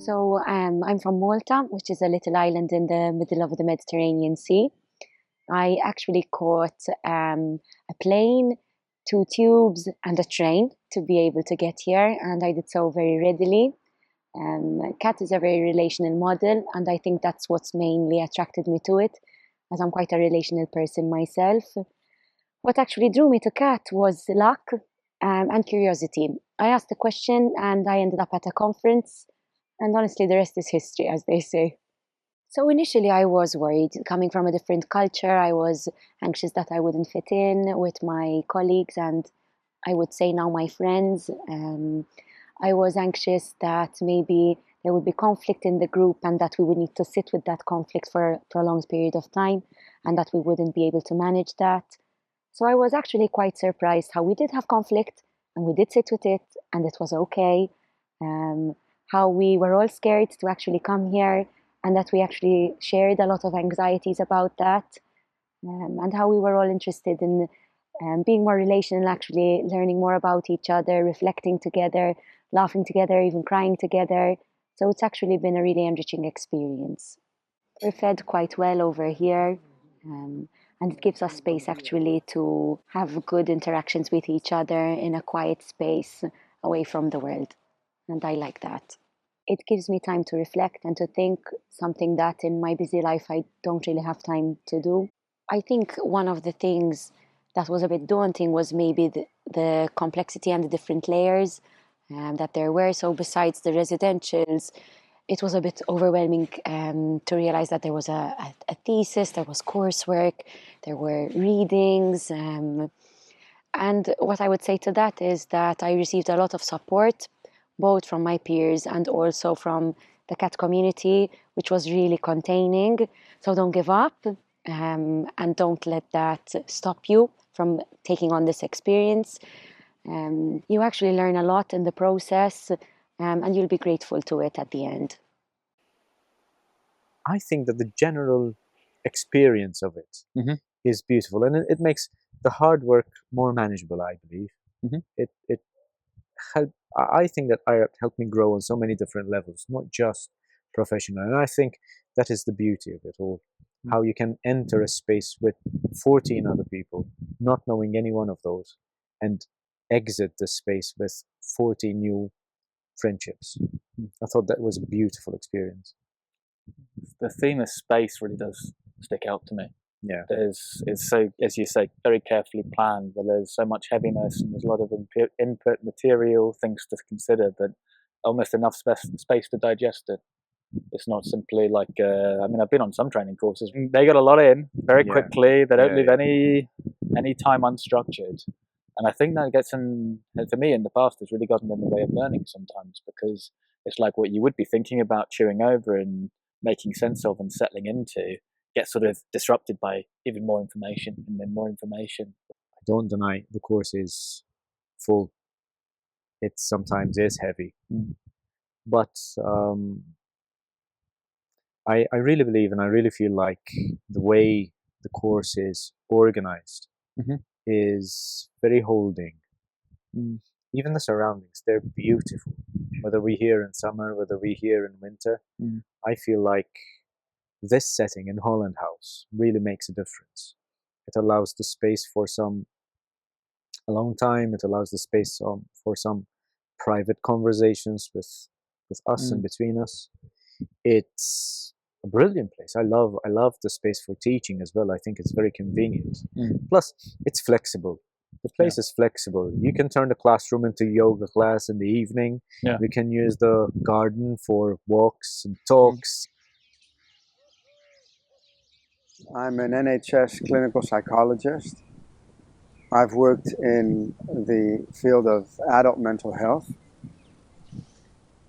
I'm from Malta, which is a little island in the middle of the Mediterranean Sea. I actually caught a plane, two tubes, and a train to be able to get here, and I did so very readily. CAT is a very relational model, and I think that's what's mainly attracted me to it, as I'm quite a relational person myself. What actually drew me to CAT was luck and curiosity. I asked a question, and I ended up at a conference, and honestly, the rest is history, as they say. So initially, I was worried. Coming from a different culture, I was anxious that I wouldn't fit in with my colleagues and I would say now my friends. I was anxious that maybe there would be conflict in the group and that we would need to sit with that conflict for a prolonged period of time and that we wouldn't be able to manage that. So I was actually quite surprised how we did have conflict and we did sit with it and it was okay. How we were all scared to actually come here and that we actually shared a lot of anxieties about that, and how we were all interested in being more relational, actually learning more about each other, reflecting together, laughing together, even crying together. So it's actually been a really enriching experience. We're fed quite well over here, and it gives us space actually to have good interactions with each other in a quiet space away from the world. And I like that. It gives me time to reflect and to think, something that in my busy life I don't really have time to do. I think one of the things that was a bit daunting was maybe the complexity and the different layers that there were. So besides the residentials, it was a bit overwhelming to realize that there was a thesis, there was coursework, there were readings. And what I would say to that is that I received a lot of support, both from my peers and also from the CAT community, which was really containing. So don't give up and don't let that stop you from taking on this experience. You actually learn a lot in the process and you'll be grateful to it at the end. I think that the general experience of it is beautiful, and it makes the hard work more manageable, I believe. It helped. I think that IRRAPT helped me grow on so many different levels, not just professional. And I think that is the beauty of it all. How you can enter a space with 14 other people, not knowing any one of those, and exit the space with 40 new friendships. I thought that was a beautiful experience. The theme of space really does stick out to me. Yeah, it's so, as you say, very carefully planned, but there's so much heaviness and there's a lot of input material, things to consider, but almost enough space to digest it. It's not simply like, I mean, I've been on some training courses, they got a lot in very quickly, they don't leave any time unstructured. And I think that gets in, for me in the past, has really gotten in the way of learning sometimes, because it's like what you would be thinking about, chewing over and making sense of and settling into, gets sort of disrupted by even more information and then more information. I don't deny the course is full. It sometimes is heavy. But I really believe and I really feel like the way the course is organized is very holding. Even the surroundings, they're beautiful. Whether we're here in summer, whether we're here in winter, I feel like this setting in Holland House really makes a difference. It allows the space for a long time. It allows the space for some private conversations with us and between us. It's a brilliant place. I love the space for teaching as well. I think it's very convenient. Plus, it's flexible. The place is flexible. You can turn the classroom into yoga class in the evening. We can use the garden for walks and talks. I'm an NHS clinical psychologist. I've worked in the field of adult mental health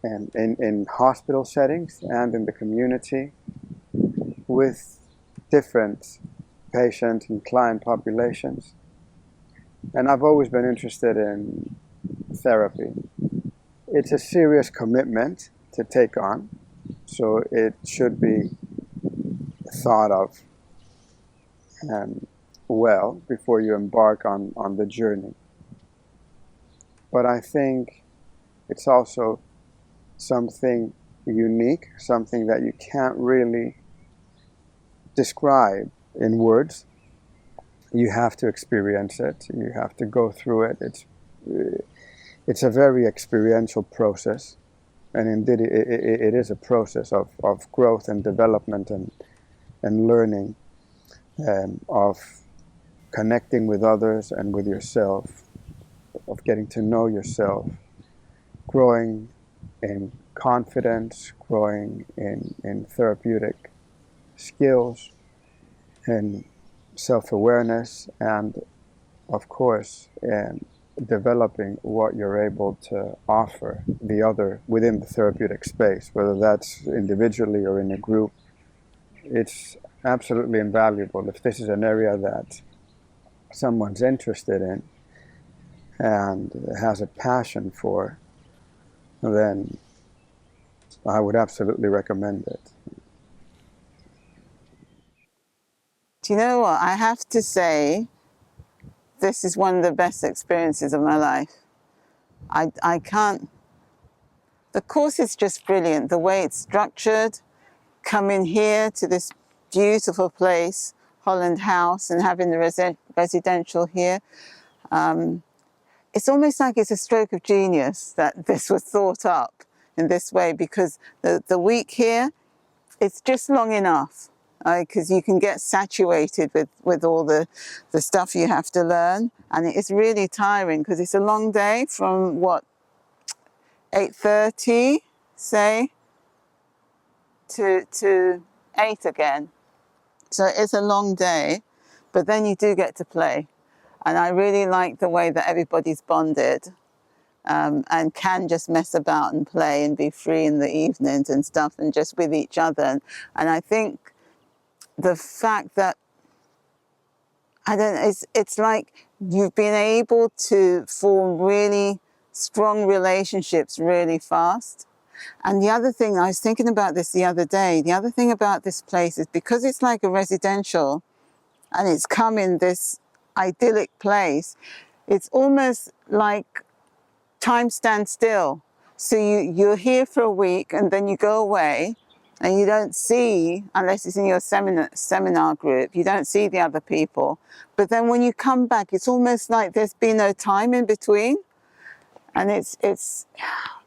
and in hospital settings and in the community with different patient and client populations. And I've always been interested in therapy. It's a serious commitment to take on, so it should be thought of well before you embark on the journey. But I think it's also something unique, something that you can't really describe in words. You have to experience it. You have to go through it. It's a very experiential process, and indeed it is a process of growth and development and learning, of connecting with others and with yourself, of getting to know yourself, growing in confidence, growing in therapeutic skills and self-awareness, and of course developing what you're able to offer the other within the therapeutic space, whether that's individually or in a group. It's absolutely invaluable. If this is an area that someone's interested in and has a passion for, then I would absolutely recommend it. Do you know what? I have to say, this is one of the best experiences of my life. I can't... The course is just brilliant. The way it's structured, coming here to this beautiful place, Holland House, and having the residential here. It's almost like it's a stroke of genius that this was thought up in this way, because the week here, it's just long enough, because you can get saturated with all the stuff you have to learn, and it's really tiring because it's a long day from, what, 8:30, say, to 8 again. So it's a long day, but then you do get to play. And I really like the way that everybody's bonded, and can just mess about and play and be free in the evenings and stuff, and just with each other. And I think the fact that, I don't know, it's like you've been able to form really strong relationships really fast. And the other thing, I was thinking about this the other day, the other thing about this place is because it's like a residential and it's come in this idyllic place, it's almost like time stands still. So you're here for a week and then you go away and you don't see, unless it's in your seminar group, you don't see the other people. But then when you come back, it's almost like there's been no time in between. And it's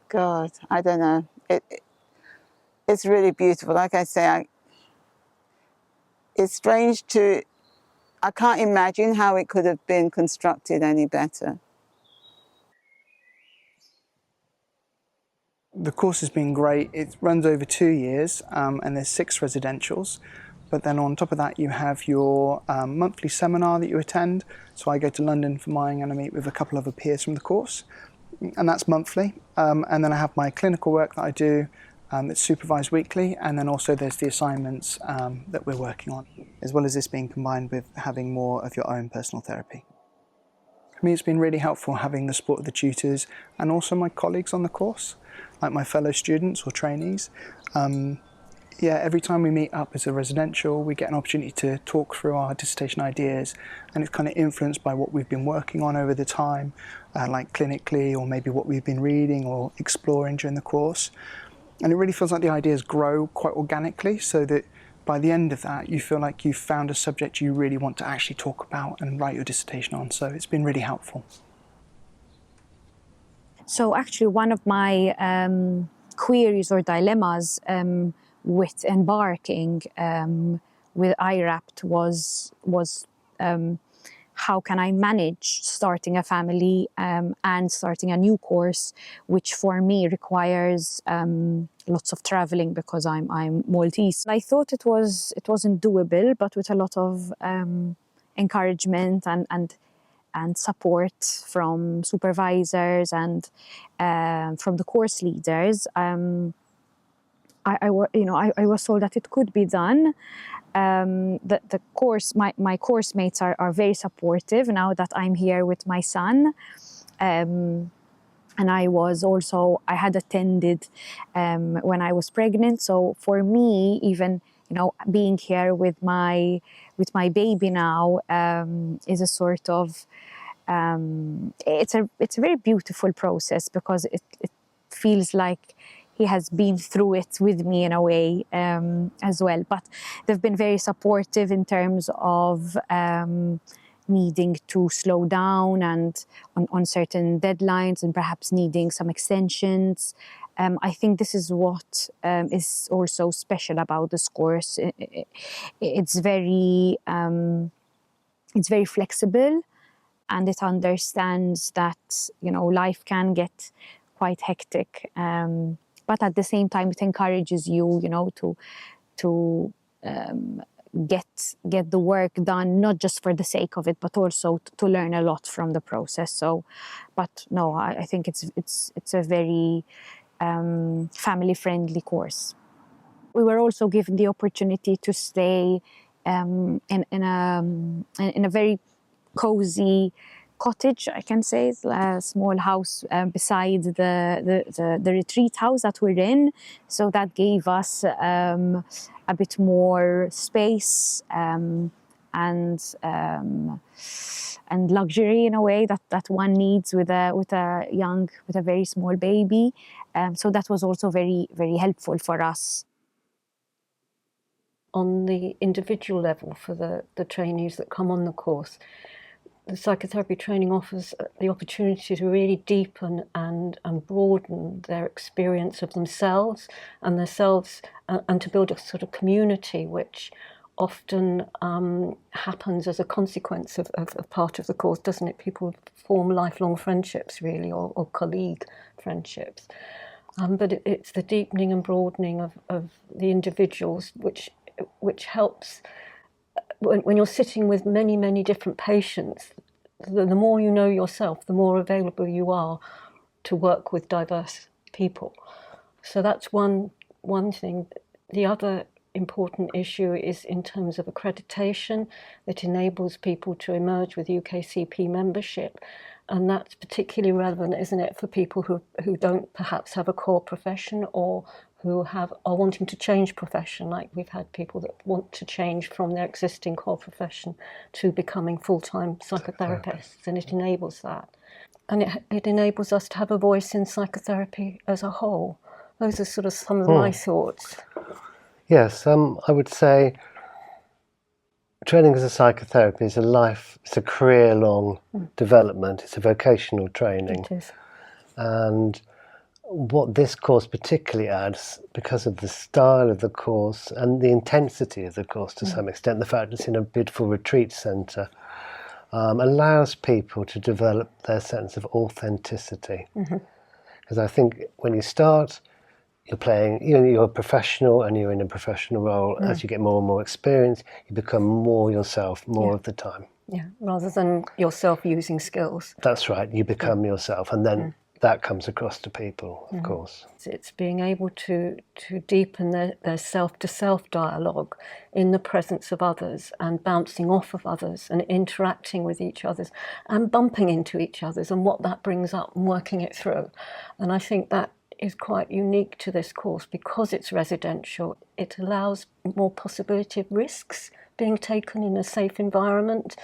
God, I don't know. It's really beautiful. Like I say, it's strange to, I can't imagine how it could have been constructed any better. The course has been great. It runs over 2 years, and there's 6 residentials. But then on top of that, you have your monthly seminar that you attend. So I go to London for mine and I meet with a couple of other peers from the course, and that's monthly. And then I have my clinical work that I do, that's supervised weekly, and then also there's the assignments that we're working on, as well as this being combined with having more of your own personal therapy. For me, it's been really helpful having the support of the tutors and also my colleagues on the course, like my fellow students or trainees. Yeah, every time we meet up as a residential, we get an opportunity to talk through our dissertation ideas, and it's kind of influenced by what we've been working on over the time, like clinically, or maybe what we've been reading or exploring during the course. And it really feels like the ideas grow quite organically, so that by the end of that, you feel like you've found a subject you really want to actually talk about and write your dissertation on. So it's been really helpful. So actually one of my queries or dilemmas with embarking with IRRAPT was how can I manage starting a family and starting a new course, which for me requires lots of traveling because I'm Maltese. I thought it wasn't doable, but with a lot of encouragement and support from supervisors and from the course leaders, I was told that it could be done. The course, my course mates are very supportive now that I'm here with my son. And I had attended when I was pregnant. So for me, even being here with my baby now is a sort of it's a very beautiful process, because it feels like he has been through it with me in a way as well. But they've been very supportive in terms of needing to slow down and on certain deadlines and perhaps needing some extensions. I think this is what is also special about this course. It's very flexible, and it understands that, you know, life can get quite hectic, but at the same time it encourages you, you know, to get the work done, not just for the sake of it, but also to learn a lot from the process. So, but no, I think it's a very family-friendly course. We were also given the opportunity to stay in a very cozy cottage, I can say. It's a small house beside the retreat house that we're in. So that gave us a bit more space and luxury in a way that one needs with a very small baby. So that was also very, very helpful for us. On the individual level for the trainees that come on the course, the psychotherapy training offers the opportunity to really deepen and broaden their experience of themselves and to build a sort of community, which often happens as a consequence of part of the course, doesn't it? People form lifelong friendships, really, or colleague friendships. But it's the deepening and broadening of the individuals, which helps. When you're sitting with many, many different patients, the more you know yourself, the more available you are to work with diverse people. So that's one thing. The other important issue is in terms of accreditation. It enables people to emerge with UKCP membership. And that's particularly relevant, isn't it, for people who don't perhaps have a core profession or who are wanting to change profession. Like we've had people that want to change from their existing core profession to becoming full-time psychotherapists, and it enables that. And it enables us to have a voice in psychotherapy as a whole. Those are sort of some of my thoughts. Yes, I would say training as a psychotherapist it's a career-long development. It's a vocational training. It is. And what this course particularly adds, because of the style of the course and the intensity of the course to some extent, the fact it's in a beautiful retreat centre, allows people to develop their sense of authenticity. Because I think when you start, you're a professional and you're in a professional role. As you get more and more experience, you become more yourself more of the time. Yeah, rather than yourself using skills. That's right, you become yourself, and then that comes across to people, of course. It's being able to deepen their self-to-self dialogue in the presence of others and bouncing off of others and interacting with each other and bumping into each other and what that brings up and working it through. And I think that is quite unique to this course because it's residential. It allows more possibility of risks being taken in a safe environment,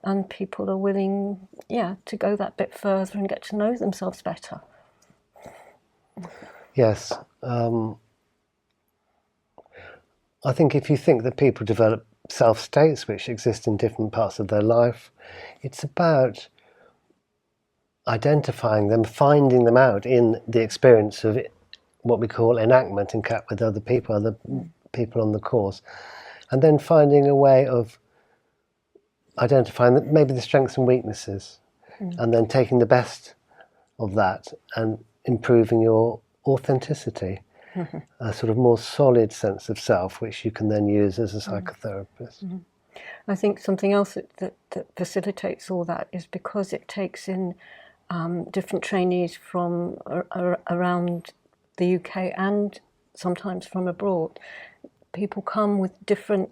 and people are willing, to go that bit further and get to know themselves better. Yes. I think if you think that people develop self-states which exist in different parts of their life, it's about identifying them, finding them out in the experience of what we call enactment in CAT with other people on the course, and then finding a way of identifying maybe the strengths and weaknesses, and then taking the best of that and improving your authenticity, a sort of more solid sense of self, which you can then use as a psychotherapist. I think something else that facilitates all that is because it takes in different trainees from around the UK and sometimes from abroad. People come with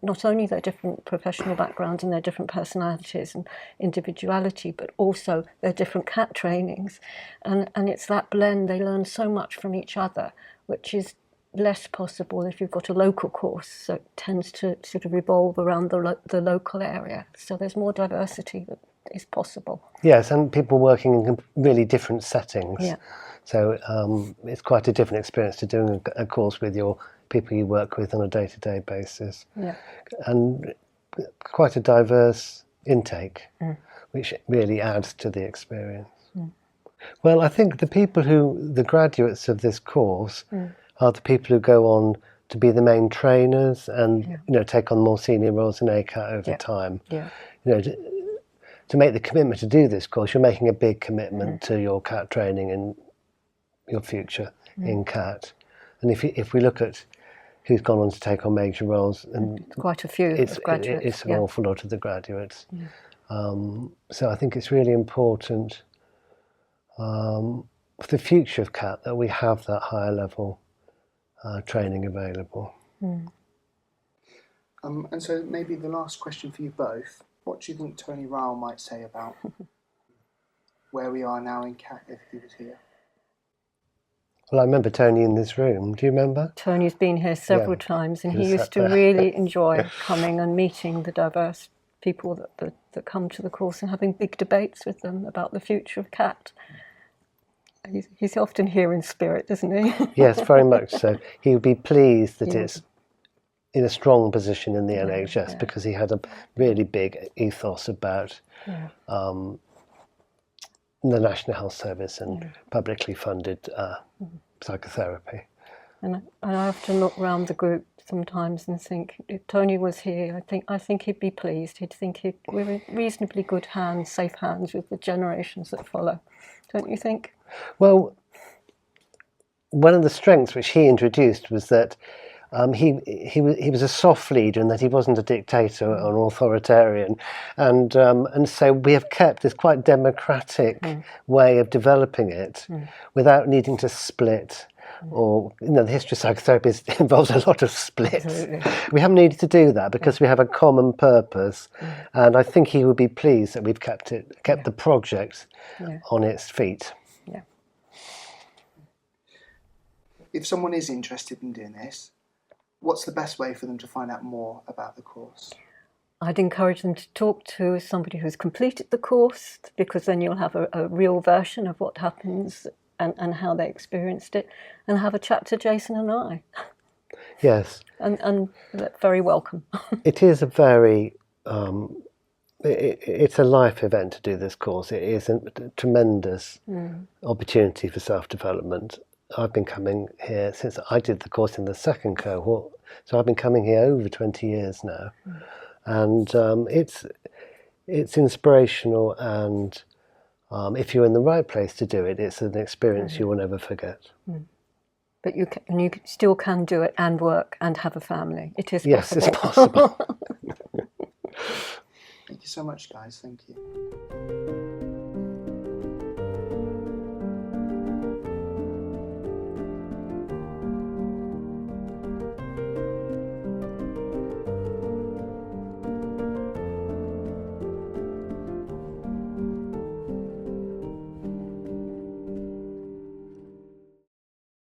not only their different professional backgrounds and their different personalities and individuality, but also their different CAT trainings. And it's that blend. They learn so much from each other, which is less possible if you've got a local course. So it tends to sort of revolve around the local area. So there's more diversity that is possible. Yes, and people working in really different settings. Yeah. So it's quite a different experience to doing a course with your people you work with on a day-to-day basis. Yeah. And quite a diverse intake, which really adds to the experience. Well, I think the graduates of this course are the people who go on to be the main trainers and take on more senior roles in ACAT over time. Yeah. To make the commitment to do this course, you're making a big commitment to your CAT training and your future in CAT. And if we look at who's gone on to take on major roles, and quite a few it's graduates. It's an awful lot of the graduates. So I think it's really important for the future of CAT that we have that higher level training available. And so maybe the last question for you both, what do you think Tony Ryle might say about where we are now in CAT if he was here? Well, I remember Tony in this room. Do you remember? Tony's been here several times, and he used to really enjoy coming and meeting the diverse people that come to the course and having big debates with them about the future of CAT. He's often here in spirit, isn't he? Yes, very much so. He would be pleased that it's in a strong position in the NHS because he had a really big ethos about the National Health Service and publicly funded psychotherapy. And I often look around the group sometimes and think, if Tony was here, I think he'd be pleased. He'd think we're in reasonably good hands, safe hands with the generations that follow. Don't you think? Well, one of the strengths which he introduced was that he was a soft leader and that he wasn't a dictator or an authoritarian, and so we have kept this quite democratic way of developing it without needing to split. Or the history of psychotherapy involves a lot of splits. Absolutely. We haven't needed to do that because we have a common purpose, and I think he would be pleased that we've kept the project on its feet. Yeah. If someone is interested in doing this, what's the best way for them to find out more about the course? I'd encourage them to talk to somebody who's completed the course, because then you'll have a real version of what happens and how they experienced it, and have a chat to Jason and I. Yes. And very welcome. It is a very, it's a life event to do this course. It is a tremendous opportunity for self-development. I've been coming here since I did the course in the second cohort, so I've been coming here over 20 years now. And it's inspirational, and if you're in the right place to do it, it's an experience you will never forget. But you still can do it and work and have a family. It is possible. Yes, it's possible. Thank you so much, guys. Thank you.